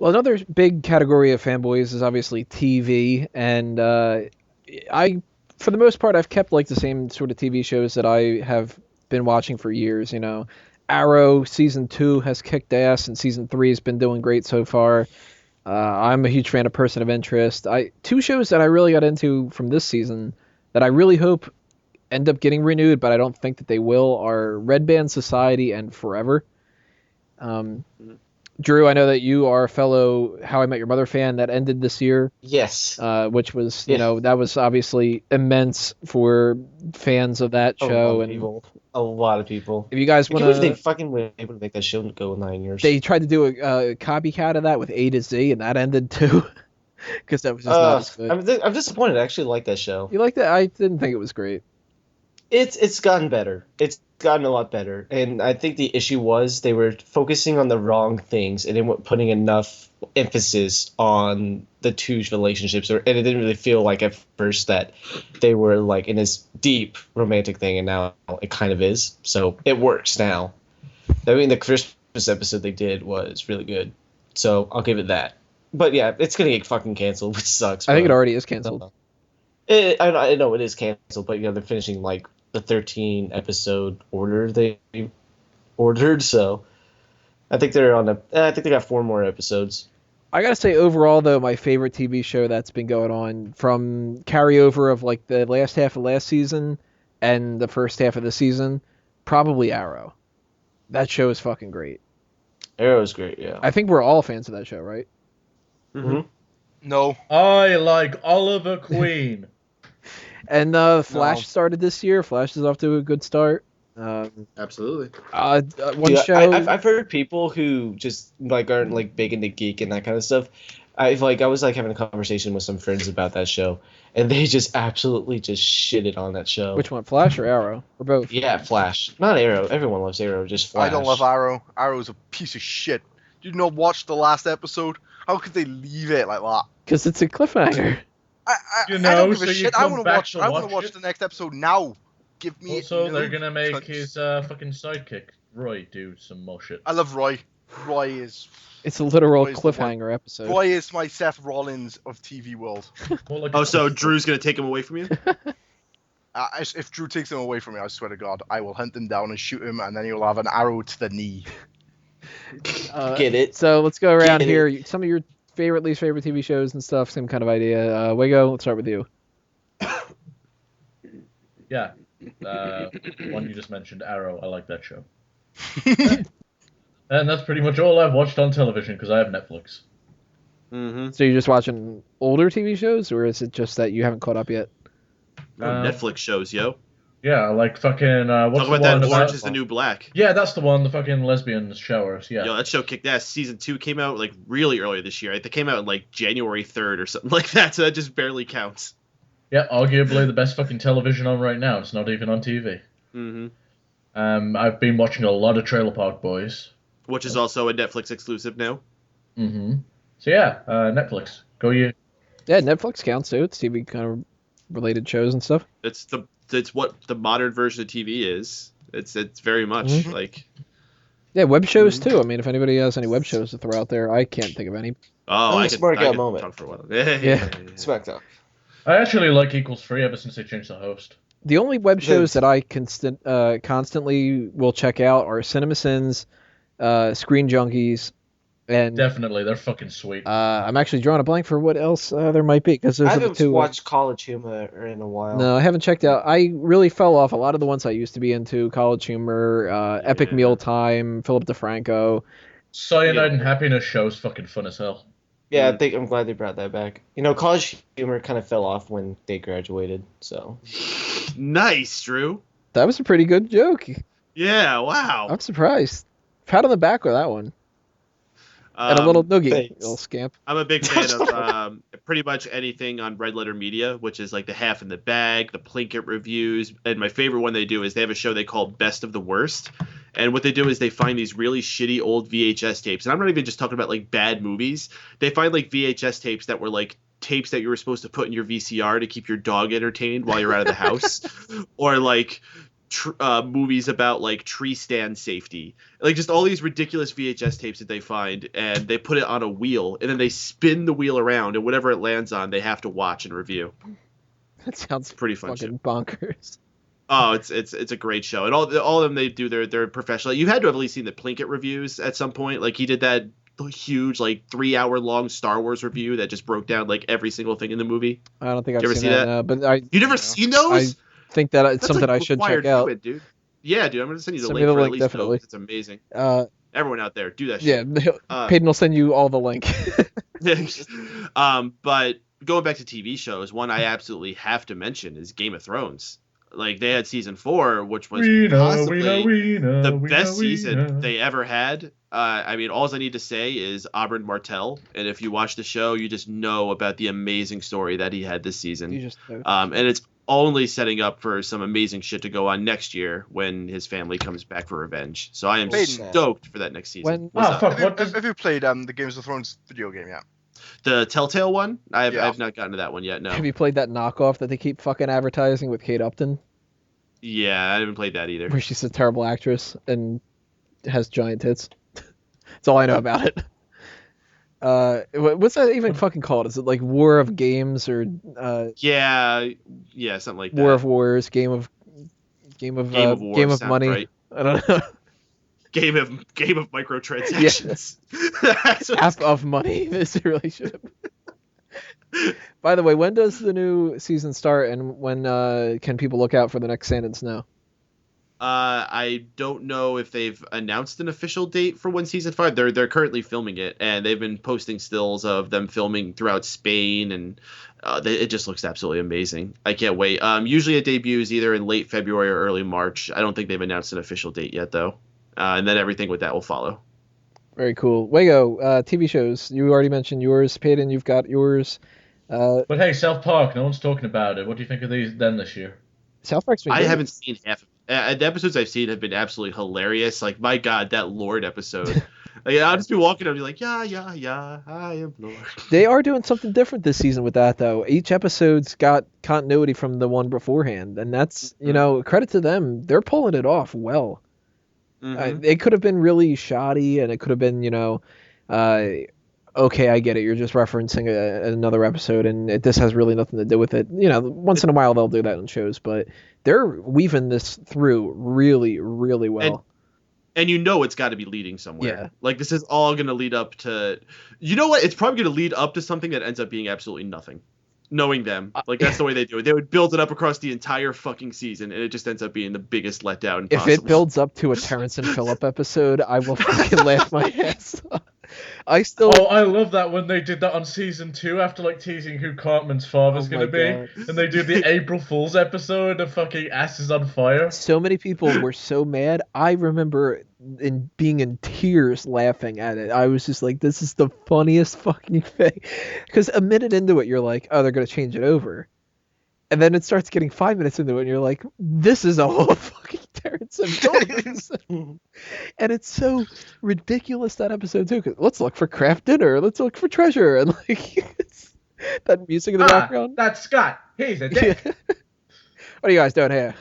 Well, another big category of fanboys is obviously TV, and for the most part, I've kept like the same sort of TV shows that I have been watching for years. Arrow season 2 has kicked ass, and season 3 has been doing great so far. I'm a huge fan of Person of Interest. Two shows that I really got into from this season that I really hope end up getting renewed, but I don't think that they will, are Red Band Society and Forever. Um, Drew, I know that you are a fellow How I Met Your Mother fan. That ended this year. Yes. Which was, that was obviously immense for fans of that show. A lot of people. If you guys want to... They fucking were able to make that show go 9 years. They tried to do a copycat of that with A to Z, and that ended too. Because that was just not as good. I'm disappointed. I actually like that show. You liked it? I didn't think it was great. It's gotten better. It's gotten a lot better. And I think the issue was they were focusing on the wrong things and they weren't putting enough emphasis on the two relationships. And it didn't really feel like at first that they were like in this deep romantic thing, and now it kind of is. So it works now. I mean, the Christmas episode they did was really good. So I'll give it that. But yeah, it's going to get fucking canceled, which sucks. I think it already is canceled. I know it is canceled, but they're finishing like the 13 episode order they ordered, so I think they're I think they got 4 more episodes. I gotta say, overall though, my favorite TV show that's been going on from carryover of like the last half of last season and the first half of the season, probably Arrow. That show is fucking great. Arrow's great, yeah. I think we're all fans of that show, right? Mm-hmm. No. I like Oliver Queen. And Flash started this year. Flash is off to a good start. Absolutely. Show. I've heard people who just like aren't like big into geek and that kind of stuff. I was like having a conversation with some friends about that show, and they just absolutely just shitted on that show. Which one, Flash or Arrow, or both? Yeah, Flash. Not Arrow. Everyone loves Arrow. Just Flash. I don't love Arrow. Arrow's a piece of shit. Did you not watch the last episode? How could they leave it like that? Because it's a cliffhanger. I don't give a shit. I want to watch the next episode now. Give me. Also, they're gonna make his fucking sidekick Roy do some more shit. I love Roy. Roy is. It's a literal cliffhanger episode. Roy is my Seth Rollins of TV world. So Drew's gonna take him away from you? If Drew takes him away from me, I swear to God, I will hunt him down and shoot him, and then he'll have an arrow to the knee. Get it? So let's go around here. Some of your least favorite TV shows and stuff, same kind of idea. Wago, let's start with you. Yeah. One you just mentioned, Arrow. I like that show. And that's pretty much all I've watched on television because I have Netflix. Mm-hmm. So you're just watching older TV shows, or is it just that you haven't caught up yet? Netflix shows, yo. Yeah, like fucking... Talk about that Orange is the New Black. Yeah, that's the one, the fucking lesbian showers, yeah. Yo, that show kicked ass. Season 2 came out, like, really early this year. It came out in, like, January 3rd or something like that, so that just barely counts. Yeah, arguably the best fucking television on right now. It's not even on TV. Mm-hmm. I've been watching a lot of Trailer Park Boys. Which is also a Netflix exclusive now. Mm-hmm. So yeah, Netflix. Go you. Yeah, Netflix counts too. It's TV kind of related shows and stuff. It's what the modern version of TV is. It's very much like. Yeah, web shows too. I mean, if anybody has any web shows to throw out there, I can't think of any. Oh, I could moment. talk for a while. Yeah. SmackDown. I actually like Equals Free ever since they changed the host. The only web shows that I constantly will check out are CinemaSins, Screen Junkies, and definitely they're fucking sweet. I'm actually drawing a blank for what else there might be because I haven't watched College Humor in a while. No, I haven't checked out. I really fell off a lot of the ones I used to be into: College Humor, Epic Mealtime, Philip DeFranco. Cyanide and Happiness show's fucking fun as hell. Yeah, I'm glad they brought that back. College Humor kind of fell off when they graduated, so. Nice, Drew. That was a pretty good joke. Yeah, wow. I'm surprised. Pat on the back with that one. And a little noogie, thanks. little scamp. I'm a big fan of pretty much anything on Red Letter Media, which is like the Half in the Bag, the Plinkett reviews, and my favorite one they do is they have a show they call Best of the Worst. And what they do is they find these really shitty old VHS tapes. And I'm not even just talking about like bad movies. They find like VHS tapes that were like tapes that you were supposed to put in your VCR to keep your dog entertained while you're out of the house. Or like movies about like tree stand safety, like just all these ridiculous VHS tapes that they find, and they put it on a wheel, and then they spin the wheel around, and whatever it lands on, they have to watch and review. That sounds Pretty fun fucking show. bonkers. Oh, it's a great show, and all of them they do they're professional. You had to have at least seen the Plinkett reviews at some point. Like he did that huge like 3 hour long Star Wars review that just broke down like every single thing in the movie. I don't think Did you I've ever seen see that. that? But You never seen those? I think that it's That's something like I should required check out. fluid, dude. Yeah, dude, I'm gonna send you the Send link me the for link, at least definitely. those. It's amazing. Uh, Everyone out there, do that yeah, shit. Paden will send you all the link. But going back to TV shows, one I absolutely have to mention is Game of Thrones. Like they had season 4, which was possibly the best season they ever had. I mean, all I need to say is Auburn Martell, and if you watch the show, you just know about the amazing story that he had this season. You just And it's only setting up for some amazing shit to go on next year when his family comes back for revenge. So I am Paden. stoked for that next season. When- What's Oh, up? fuck. Have you played the Games of Thrones video game yet? The Telltale one? I Yeah. have not gotten to that one yet. No. Have you played that knockoff that they keep fucking advertising with Kate Upton, Yeah, I haven't played that either. where she's a terrible actress and has giant tits? That's all I know about it. What's that even fucking called? Is it like War of Games or Yeah, something like that. War of Wars, Game of War sounds Money? right. I don't know. Game of microtransactions. That's what App of Money. This really should have. By the way, when does the new season start, and when can people look out for the next Sand and Snow? I don't know if they've announced an official date for when season 5. They're currently filming it, and they've been posting stills of them filming throughout Spain, and it just looks absolutely amazing. I can't wait. Usually it debuts either in late February or early March. I don't think they've announced an official date yet, though. And then everything with that will follow. Very cool. Wago, TV shows. You already mentioned yours. Paden, you've got yours. But hey, South Park, no one's talking about it. What do you think of them this year? South Park's been I great. haven't seen half of it. The episodes I've seen have been absolutely hilarious. Like, my God, that Lord episode. Like, I'll just be walking and be like, yeah, I am Lord. They are doing something different this season with that, though. Each episode's got continuity from the one beforehand, and that's, credit to them. They're pulling it off well. Mhm. It could have been really shoddy, and it could have been, okay, I get it. You're just referencing another episode, and this has really nothing to do with it. Once in a while they'll do that in shows, but they're weaving this through really, really well. And it's got to be leading somewhere. Yeah. Like, this is all going to lead up to... You know what? It's probably going to lead up to something that ends up being absolutely nothing. Knowing them. Like, that's the way they do it. They would build it up across the entire fucking season, and it just ends up being the biggest letdown If possible. it builds up to a Terrence and Phillip episode, I will fucking laugh my ass off. Oh, I love that when they did that on season 2 after like teasing who Cartman's father's gonna be, God. and they do the April Fool's episode of fucking asses on fire. So many people were so mad. I remember being in tears laughing at it. I was just like, this is the funniest fucking thing. Because a minute into it, you're like, oh, they're going to change it over. And then it starts getting 5 minutes into it, and you're like, this is a whole fucking Terrence and Phillip episode. And it's so ridiculous, that episode, too. 'Cause let's look for craft dinner. Let's look for treasure. And, like, that music in the background. That's Scott. He's a dick. What are you guys doing here?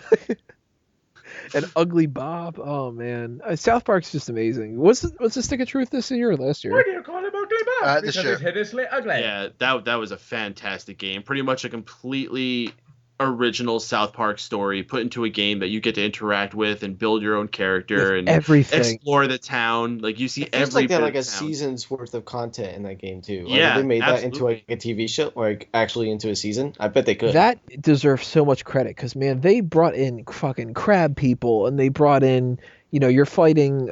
And Ugly Bob. Oh, man. South Park's just amazing. Was the Stick of Truth this year or last Why year? do you call him Ugly Bob? This Because year. he's hideously ugly. Yeah, that was a fantastic game. Pretty much a completely original South Park story put into a game that you get to interact with and build your own character and everything. explore the town. Like, you see It feels every like they had bit like a of town. season's worth of content in that game too. Like, Yeah, if they made that into absolutely. like a TV show, like actually into a season. I bet they could. That deserves so much credit because, man, they brought in fucking crab people, and they brought in, you're fighting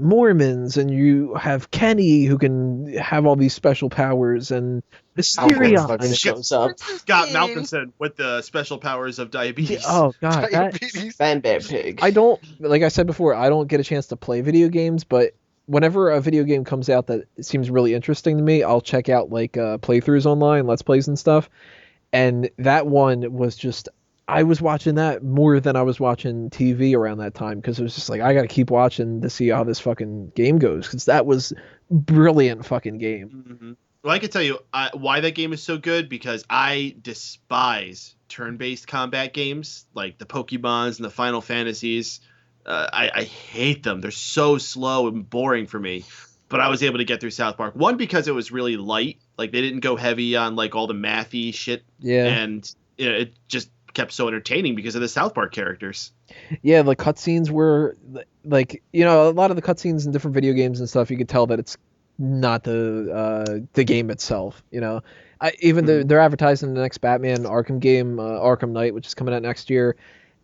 Mormons, and you have Kenny who can have all these special powers, and Mysterion. fucking shows up. Scott Malkinson with the special powers of diabetes. Oh, God. That, Diabetes. Fanbad Pig. I don't, like I said before, I don't get a chance to play video games, but whenever a video game comes out that seems really interesting to me, I'll check out like playthroughs online, Let's Plays and stuff. And that one was just, I was watching that more than I was watching TV around that time because it was just like, I got to keep watching to see how this fucking game goes because that was brilliant fucking game. Mhm. Well, I can tell you why that game is so good because I despise turn-based combat games, like the Pokemons and the Final Fantasies. I hate them. They're so slow and boring for me. But I was able to get through South Park. One, because it was really light. Like, they didn't go heavy on, like, all the mathy shit. Yeah. And it just kept so entertaining because of the South Park characters. Yeah, the cutscenes were, like, a lot of the cutscenes in different video games and stuff, you could tell that it's not the game itself, they're advertising the next Batman Arkham game, Arkham Knight, which is coming out next year.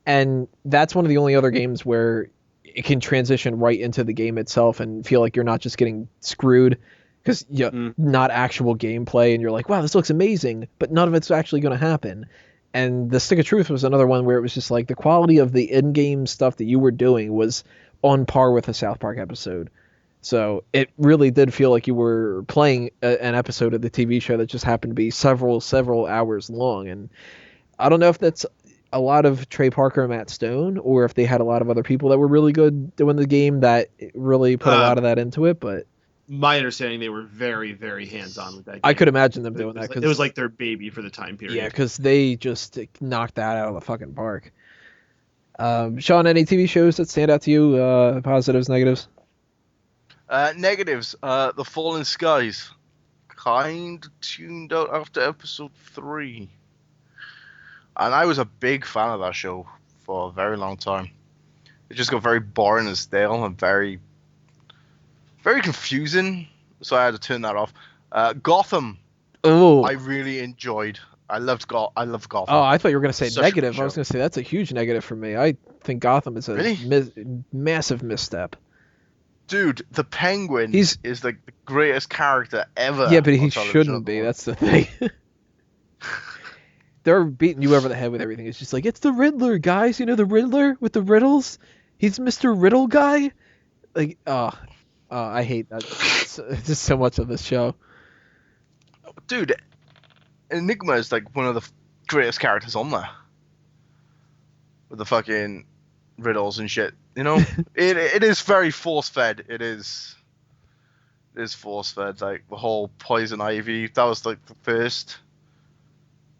And that's one of the only other games where it can transition right into the game itself and feel like you're not just getting screwed because not actual gameplay, and you're like, wow, this looks amazing, but none of it's actually going to happen. And the Stick of Truth was another one where it was just like the quality of the in-game stuff that you were doing was on par with a South Park episode. So it really did feel like you were playing an episode of the TV show that just happened to be several hours long. And I don't know if that's a lot of Trey Parker and Matt Stone, or if they had a lot of other people that were really good doing the game that really put a lot of that into it. But my understanding, they were very, very hands-on with that game. I could imagine them doing that. It was like their baby for the time period. Yeah, because they just knocked that out of the fucking park. Shaun, any TV shows that stand out to you? Positives, negatives? Negatives. The Fallen Skies. Kind of tuned out after episode 3. And I was a big fan of that show for a very long time. It just got very boring and stale and very, very confusing. So I had to turn that off. Gotham. Oh, I really enjoyed. I love Gotham. Oh, I thought you were going to say Such a negative. good I was show. going to say that's a huge negative for me. I think Gotham is a Really? massive misstep. Dude, the Penguin He's- is like the greatest character ever. Yeah, but he on television at shouldn't the be. moment. That's the thing. They're beating you over the head with everything. It's just like, it's the Riddler, guys. You know the Riddler with the riddles? He's Mr. Riddle guy. Like, I hate that. It's just so much of this show. Dude, Enigma is like one of the greatest characters on there. With the fucking riddles and shit. It is very force-fed. It is force-fed. Like, the whole Poison Ivy, that was like the first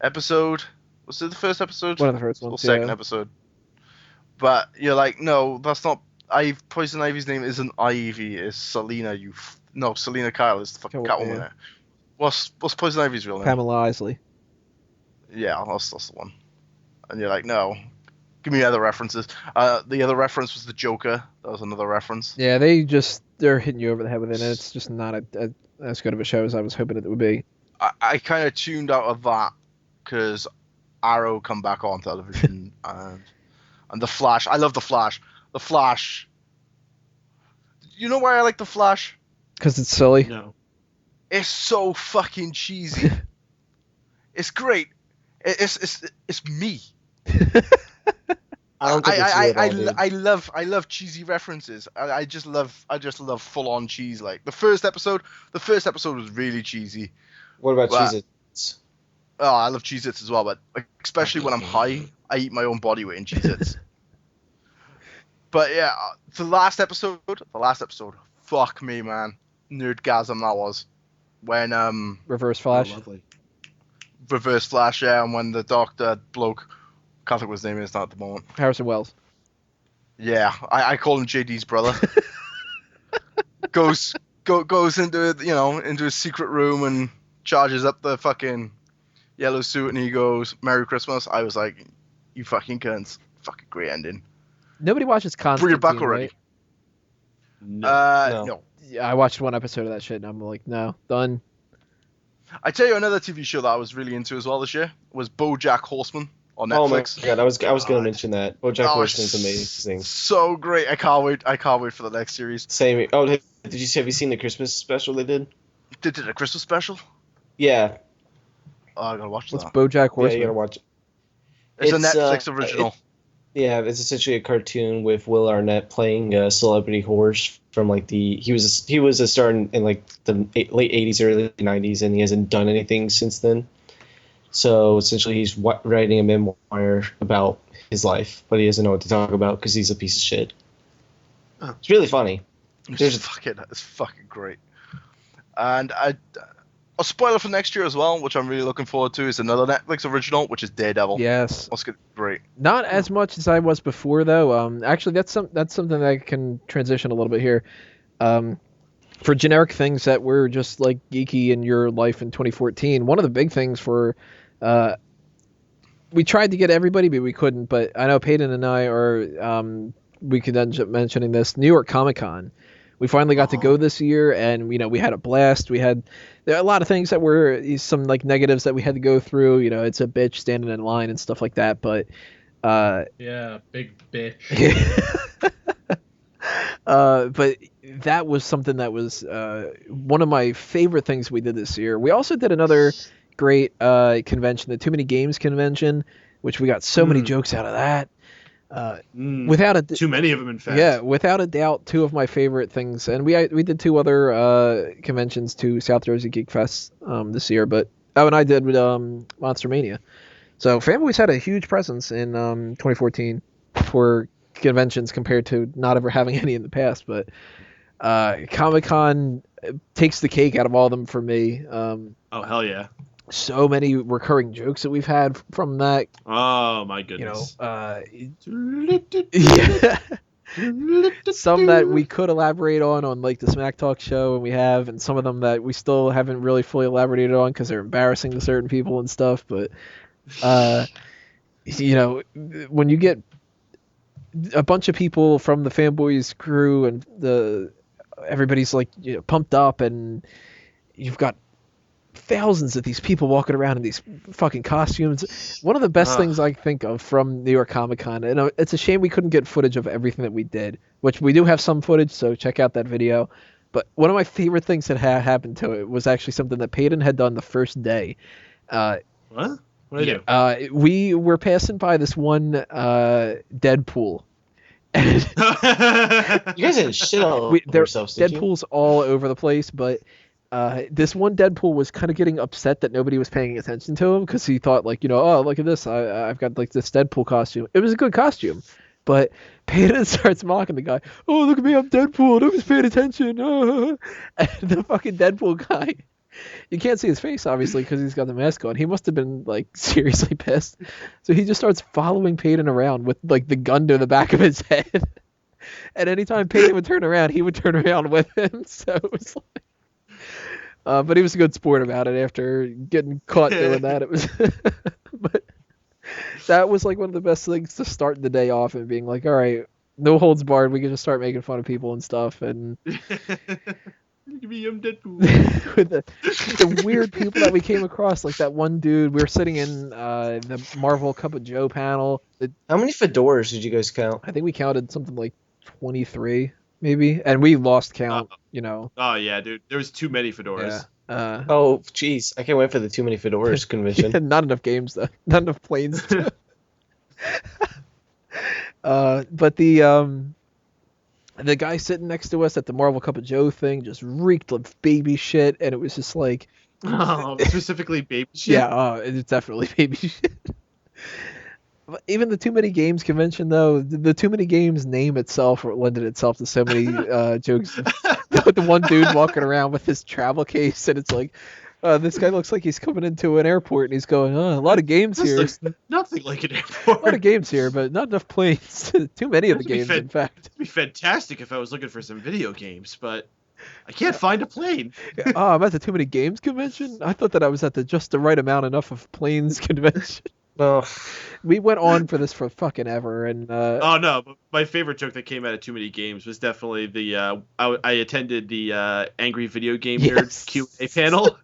episode. Was it the first episode? One of the first Or ones, second yeah. episode. But you're like, no, that's not... Poison Ivy's name isn't Ivy, it's Selena, No, Selena Kyle is the fucking Catwoman, Catwoman yeah. there. What's Poison Ivy's real name? Pamela Isley. Yeah, that's the one. And you're like, no. Give me other references. The other reference was the Joker. That was another reference. Yeah, they're hitting you over the head with it, and it's just not as good of a show as I was hoping it would be. I kind of tuned out of that because Arrow come back on television and the Flash. I love the Flash. The Flash. You know why I like the Flash? Because it's silly. No. It's so fucking cheesy. It's great. It's me. I don't think it's you at all, dude. I love cheesy references. I just love full on cheese. Like the first episode was really cheesy. What about Well, Cheez-Its? Oh, I love Cheez-Its as well, but especially when I'm high, I eat my own body weight in Cheez-Its. But yeah, the last episode, fuck me, man, nerdgasm that was. When Reverse Flash. Oh, lovely. Reverse Flash, yeah, and when the doctor bloke, can't think what his name is now at the moment. Harrison Wells. Yeah, I call him JD's brother. goes into a secret room and charges up the fucking yellow suit, and he goes, "Merry Christmas." I was like, "You fucking cunts!" Fucking great ending. Nobody watches Constantine, Bring it back already. right? No. No. Yeah, I watched one episode of that shit, and I'm like, no, done. I tell you another TV show that I was really into as well this year was BoJack Horseman on Oh my Netflix. god, I was going to mention that. BoJack Oh, Horseman's it's amazing. So great! I can't wait for the next series. Same. Oh, have you seen the Christmas special they did? Did a Christmas special? Yeah. Oh, I gotta watch What's that. BoJack Yeah, Horseman? you gotta watch it. It's a It's, Netflix original. Yeah, it's essentially a cartoon with Will Arnett playing celebrity horse from like he was a star in like the late 80s, early 90s, and he hasn't done anything since then. So essentially, he's writing a memoir about his life, but he doesn't know what to talk about because he's a piece of shit. Oh. It's really funny. It's fucking great. And A spoiler for next year as well, which I'm really looking forward to, is another Netflix original, which is Daredevil. Yes. That's good. Great. Not as much as I was before, though. Actually, that's something that I can transition a little bit here. For generic things that were just like geeky in your life in 2014, one of the big things for, we tried to get everybody, but we couldn't. But I know Paden and I are, we could end up mentioning this, New York Comic Con. We finally got to go this year, and we had a blast. There are a lot of things that were some like negatives that we had to go through. It's a bitch standing in line and stuff like that. But yeah, big bitch. but that was something that was one of my favorite things we did this year. We also did another great convention, the Too Many Games convention, which we got so many jokes out of that. Too many of them, in fact. Yeah, without a doubt, two of my favorite things. And we did two other conventions, two South Jersey Geek Fests this year. And I did with Monster Mania. So Fanboys had a huge presence in 2014 for conventions compared to not ever having any in the past. But Comic-Con takes the cake out of all of them for me. Oh, hell yeah. So many recurring jokes that we've had from that. Oh my goodness. Yeah. Some that we could elaborate on like the Smack Talk show, and we have, and some of them that we still haven't really fully elaborated on because they're embarrassing to certain people and stuff. But when you get a bunch of people from the Fanboys crew and everybody's like pumped up, and you've got thousands of these people walking around in these fucking costumes. One of the best things I think of from New York Comic Con, and it's a shame we couldn't get footage of everything that we did, which we do have some footage, so check out that video. But one of my favorite things that happened to it was actually something that Paden had done the first day. What? What did I do? We were passing by this one Deadpool. You guys didn't shit all over yourselves, did you? Deadpool's all over the place, but this one Deadpool was kind of getting upset that nobody was paying attention to him because he thought like, oh, look at this. I've got like this Deadpool costume. It was a good costume, but Paden starts mocking the guy. Oh, look at me, I'm Deadpool. Nobody's paying attention. And the fucking Deadpool guy, you can't see his face obviously because he's got the mask on. He must have been like seriously pissed. So he just starts following Paden around with like the gun to the back of his head. And anytime Paden would turn around, he would turn around with him. So it was like, but he was a good sport about it after getting caught doing that. It was, but that was like one of the best things to start the day off and being like, all right, no holds barred. We can just start making fun of people and stuff. And Look at me, I'm Deadpool. with the weird people that we came across, like that one dude, we were sitting in the Marvel Cup of Joe panel. How many fedoras did you guys count? I think we counted something like 23. Maybe, and we lost count, Oh yeah, dude, there was too many fedoras. Yeah. Oh, jeez, I can't wait for the Too Many Fedoras convention. Not enough games though. Not enough planes. But the guy sitting next to us at the Marvel Cup of Joe thing just reeked of baby shit, and it was just like, oh, specifically baby shit. Yeah, it's definitely baby shit. Even the Too Many Games convention, though, the Too Many Games name itself lended itself to so many jokes. The one dude walking around with his travel case, and it's like, this guy looks like he's coming into an airport, and he's going, a lot of games This here. looks nothing like an airport. A lot of games here, but not enough planes. Too many of the games, in fact. It'd be fantastic if I was looking for some video games, but I can't find a plane. I'm at the Too Many Games convention? I thought that I was at the just the right amount enough of planes convention. Oh. We went on for this for fucking ever, and oh no! But my favorite joke that came out of Too Many Games was definitely the I attended the Angry Video Game Nerd Q&A panel,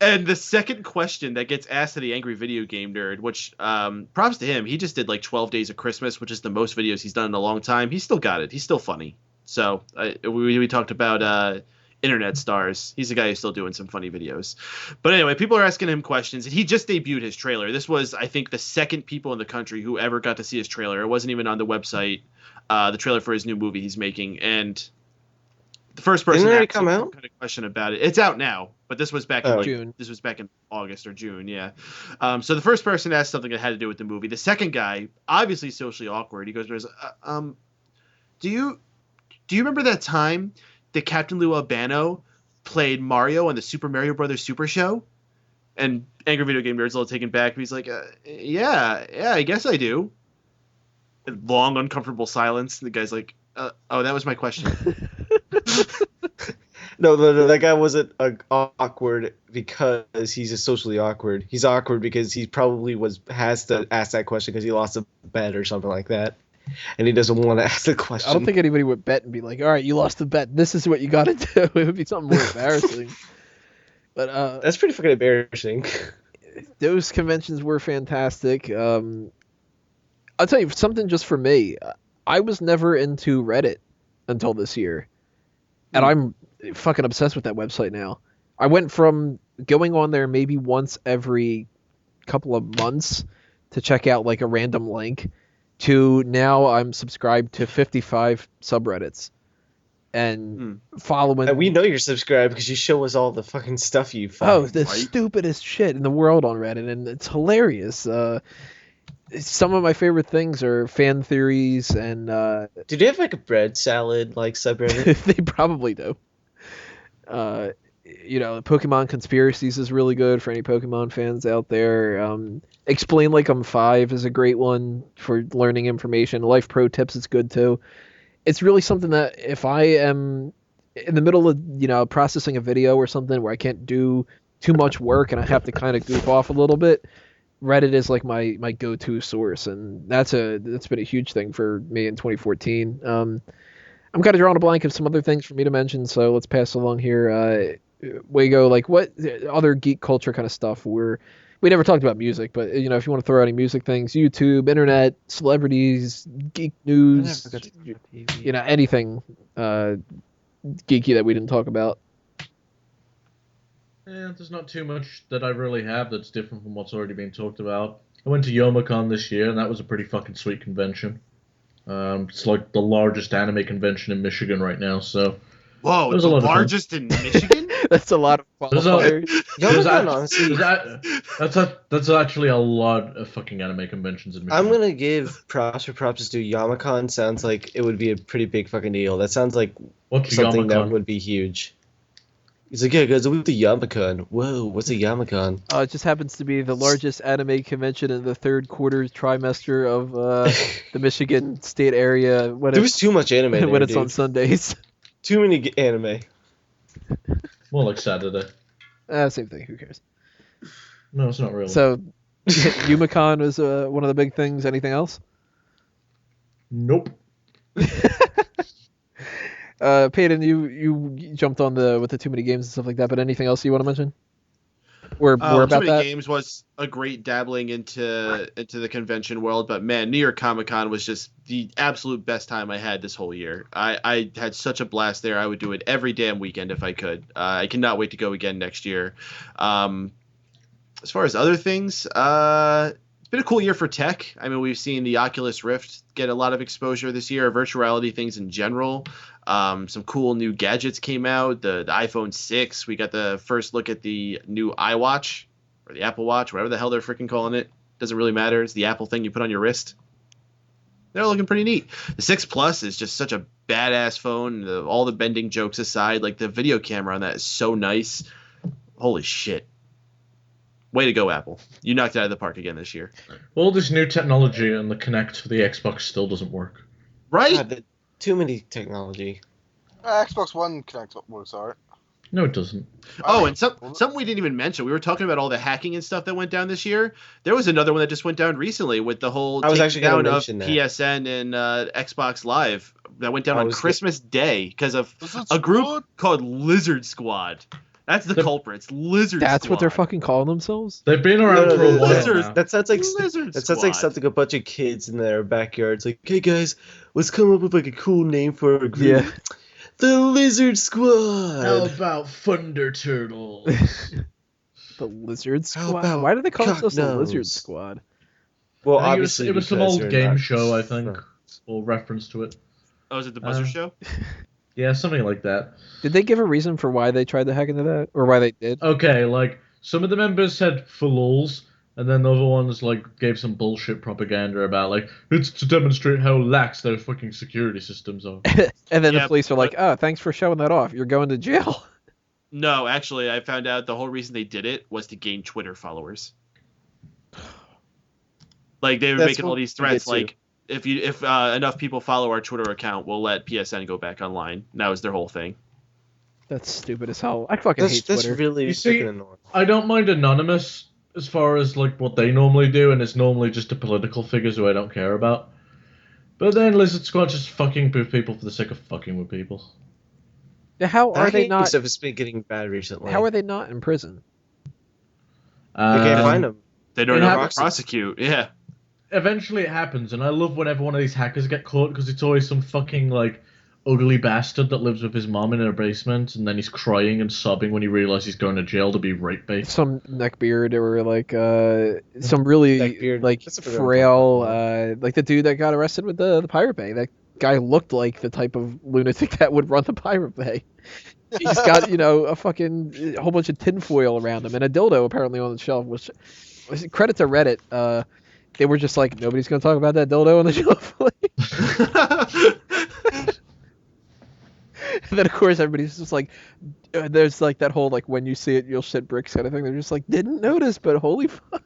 and the second question that gets asked to the Angry Video Game Nerd, which props to him, he just did like 12 Days of Christmas, which is the most videos he's done in a long time. He still got it. He's still funny. So we talked about internet stars. He's a guy who's still doing some funny videos. But anyway, people are asking him questions, and he just debuted his trailer. This was, I think, the second people in the country who ever got to see his trailer. It wasn't even on the website, the trailer for his new movie he's making. And the first person Didn't it already asked come him out? some kind of question about it. It's out now, but this was back in June. This was back in August or June, yeah. So the first person asked something that had to do with the movie. The second guy, obviously socially awkward, he goes, do you remember that time that Captain Lou Albano played Mario on the Super Mario Brothers Super Show? And Angry Video Game Nerd's a little taken back. He's like, yeah, I guess I do. Long, uncomfortable silence. The guy's like, oh, that was my question. No, that guy wasn't awkward because he's just socially awkward. He's awkward because he probably has to ask that question because he lost a bet or something like that, and he doesn't want to ask the question. I don't think anybody would bet and be like, all right, you lost the bet. This is what you got to do. It would be something more embarrassing. But that's pretty fucking embarrassing. Those conventions were fantastic. I'll tell you something just for me. I was never into Reddit until this year, and I'm fucking obsessed with that website now. I went from going on there maybe once every couple of months to check out like a random link to now I'm subscribed to 55 subreddits and following. And we know you're subscribed because you show us all the fucking stuff you find. Oh, the stupidest shit in the world on Reddit, and it's hilarious. Some of my favorite things are fan theories and. Do they have like a bread salad like subreddit? They probably do. Pokemon Conspiracies is really good for any Pokemon fans out there. Explain Like I'm 5 is a great one for learning information. Life Pro Tips is good too. It's really something that if I am in the middle of, processing a video or something where I can't do too much work and I have to kind of goof off a little bit, Reddit is like my go-to source, and that's been a huge thing for me in 2014. I'm kind of drawing a blank of some other things for me to mention, so let's pass along here. Wago, like what other geek culture kind of stuff we never talked about music, but if you want to throw out any music things, YouTube, internet, celebrities, geek news, anything geeky that we didn't talk about. Yeah, there's not too much that I really have that's different from what's already been talked about. I went to Youmacon this year, and that was a pretty fucking sweet convention. It's like the largest anime convention in Michigan right now, so... Whoa, the largest in Michigan? That's a lot of qualifiers. That's actually a lot of fucking anime conventions in Michigan. I'm gonna give props for props to Youmacon. Sounds like it would be a pretty big fucking deal. That sounds like something that would be huge. He's like, yeah, guys, we went to Youmacon. Whoa, what's a Youmacon? It just happens to be the largest anime convention in the third quarter trimester of the Michigan state area. There was too much anime there, when it's on Sundays. Too many anime. More like Saturday. Same thing. Who cares? No, it's not really. So, Youmacon was one of the big things. Anything else? Nope. Paden, you jumped on with the too many games and stuff like that, but anything else you want to mention? Or more about Too that? Many Games was a great dabbling into the convention world, but man, New York Comic Con was just the absolute best time I had this whole year. I had such a blast there. I would do it every damn weekend if I could. I cannot wait to go again next year. As far as other things, it's been a cool year for tech. I mean, we've seen the Oculus Rift get a lot of exposure this year, virtual reality things in general. Some cool new gadgets came out. The iPhone 6. We got the first look at the new iWatch or the Apple Watch, whatever the hell they're freaking calling it. Doesn't really matter. It's the Apple thing you put on your wrist. They're looking pretty neat. The 6 Plus is just such a badass phone. All the bending jokes aside, like the video camera on that is so nice. Holy shit. Way to go, Apple. You knocked it out of the park again this year. All this new technology and the Kinect for the Xbox still doesn't work. Right? Too many technology. Xbox One Connect works alright. No, it doesn't. Oh, and something we didn't even mention. We were talking about all the hacking and stuff that went down this year. There was another one that just went down recently with the whole takedown of PSN and Xbox Live that went down on Christmas Day because of a group called Lizard Squad. That's the culprits. Lizard Squad. That's what they're fucking calling themselves? They've been around for a while now. That sounds like something a bunch of kids in their backyards like, hey guys, let's come up with like a cool name for our group. Yeah. The Lizard Squad. How about Thunder Turtles? The Lizard Squad? Why do they call themselves the Lizard Squad? Well, obviously it was some old game show, I think, or reference to it. Oh, is it the Buzzer Show? Yeah, something like that. Did they give a reason for why they tried to hack into that? Or why they did? Okay, like, some of the members said for lulz, and then the other ones, like, gave some bullshit propaganda about, like, it's to demonstrate how lax their fucking security systems are. And then the police are like, oh, thanks for showing that off. You're going to jail. No, actually, I found out the whole reason they did it was to gain Twitter followers. Like they were That's making all what these we get threats, to. like if enough people follow our Twitter account, we'll let PSN go back online. That was their whole thing. That's stupid as hell. I fucking hate That's Twitter. really You see, freaking annoying. I don't mind Anonymous as far as like what they normally do, and it's normally just the political figures who I don't care about. But then Lizard Squad just fucking with people for the sake of fucking with people. Yeah, how are That they hate not? stuff has been getting bad recently. How are they not in prison? They can't find them. They don't It know how to happens. prosecute. Yeah. Eventually it happens, and I love whenever one of these hackers get caught because it's always some fucking like ugly bastard that lives with his mom in her basement, and then he's crying and sobbing when he realizes he's going to jail to be rape bait. Some neckbeard or like some really Neckbeard. like That's what I'm frail talking like the dude that got arrested with the Pirate Bay. That guy looked like the type of lunatic that would run the Pirate Bay. He's got a fucking whole bunch of tinfoil around him and a dildo apparently on the shelf. Which credit to Reddit. They were just like, nobody's gonna talk about that dildo on the shelf. And then of course everybody's just like, there's like that whole like when you see it you'll shit bricks kind of thing. They're just like, didn't notice, but holy fuck.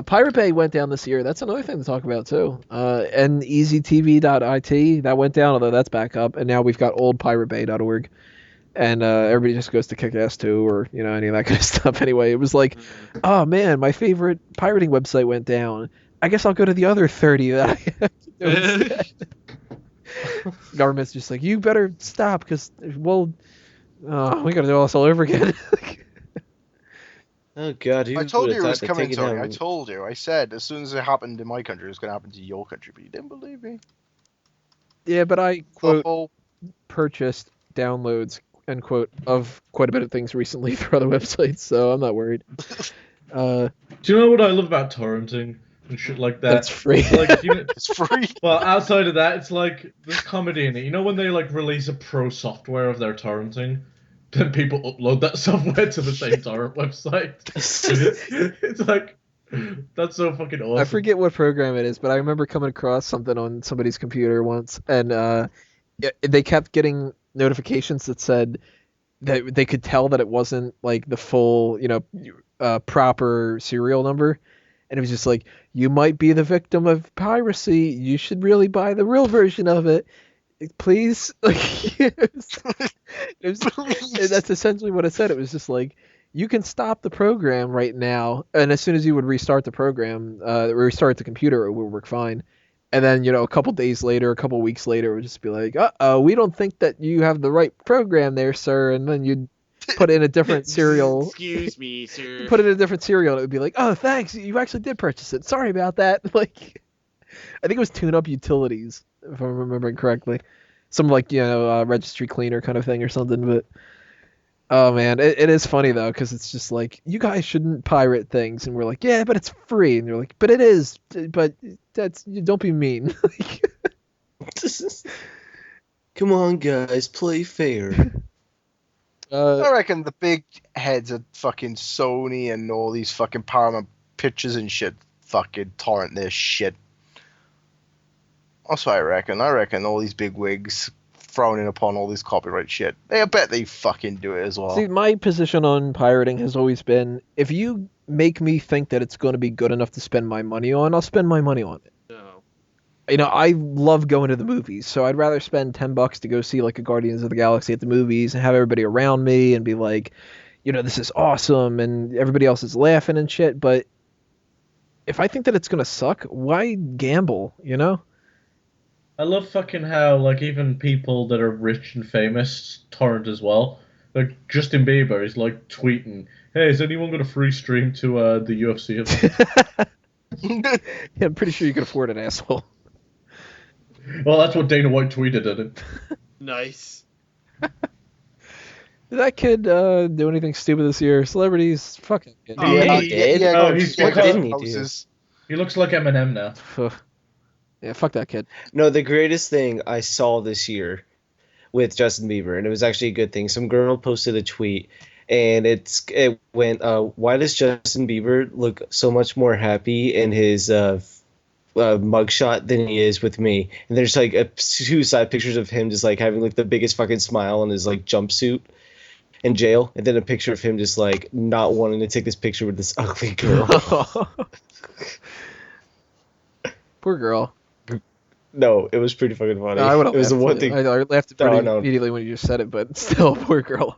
Pirate Bay went down this year. That's another thing to talk about too. And easytv.it that went down, although that's back up. And now we've got oldpiratebay.org. And everybody just goes to Kick-Ass 2 or any of that kind of stuff. Anyway, it was like, oh man, my favorite pirating website went down. I guess I'll go to the other 30 that I have to do instead. Government's just like, you better stop because we gotta do all this all over again. Oh god, I told you it was coming, Tony. I told you. I said as soon as it happened in my country, it was going to happen to your country, but you didn't believe me. Yeah, but I quote Oh, purchased downloads end quote of quite a bit of things recently through other websites, so I'm not worried. Do you know what I love about torrenting and shit like that? That's free. Like, it's free. well, outside of that, it's like there's comedy in it. You know when they like release a pro software of their torrenting, then people upload that software to the same torrent website. It's like that's so fucking awesome. I forget what program it is, but I remember coming across something on somebody's computer once, and they kept getting notifications that said that they could tell that it wasn't like the full, proper serial number. And it was just like, you might be the victim of piracy. You should really buy the real version of it. Please. That's essentially what it said. It was just like, you can stop the program right now. And as soon as you would restart the program, restart the computer, it would work fine. And then, a couple days later, a couple weeks later, it would just be like, we don't think that you have the right program there, sir. And then you'd put in a different serial. Excuse me, sir. Put in a different serial, and it would be like, oh, thanks, you actually did purchase it. Sorry about that. Like, I think it was Tune Up Utilities, if I'm remembering correctly. Some registry cleaner kind of thing or something. But oh man, it is funny though, because it's just like, you guys shouldn't pirate things, and we're like, yeah, but it's free, and you're like, but it is, but don't be mean. Come on, guys, play fair. I reckon the big heads at fucking Sony and all these fucking Paramount Pictures and shit fucking torrent their shit. That's what I reckon. I reckon all these big wigs frowning upon all this copyright shit. I bet they fucking do it as well. See, my position on pirating has always been, if you make me think that it's going to be good enough to spend my money on, I'll spend my money on it. No. I love going to the movies, so I'd rather spend $10 to go see like a Guardians of the Galaxy at the movies and have everybody around me and be like, this is awesome, and everybody else is laughing and shit. But if I think that it's gonna suck, why gamble? I love fucking how like even people that are rich and famous torrent as well. Like Justin Bieber is like tweeting, "Hey, has anyone got a free stream to the UFC event?" Yeah, I'm pretty sure you can afford an asshole. Well, that's what Dana White tweeted at it. Nice. Did that kid do anything stupid this year? Celebrities, fucking. Oh, Yeah, he did. Oh, he's What because- didn't he do? Houses. He looks like Eminem now. Yeah, fuck that kid. No, the greatest thing I saw this year with Justin Bieber, and it was actually a good thing. Some girl posted a tweet, and it went, why does Justin Bieber look so much more happy in his mugshot than he is with me. And there's like two side pictures of him just like having like the biggest fucking smile on his like jumpsuit in jail, and then a picture of him just like not wanting to take this picture with this ugly girl. Poor girl. No, it was pretty fucking funny. No, I would have It was the laughed. one thing. I laughed pretty No. immediately when you just said it, but still, poor girl.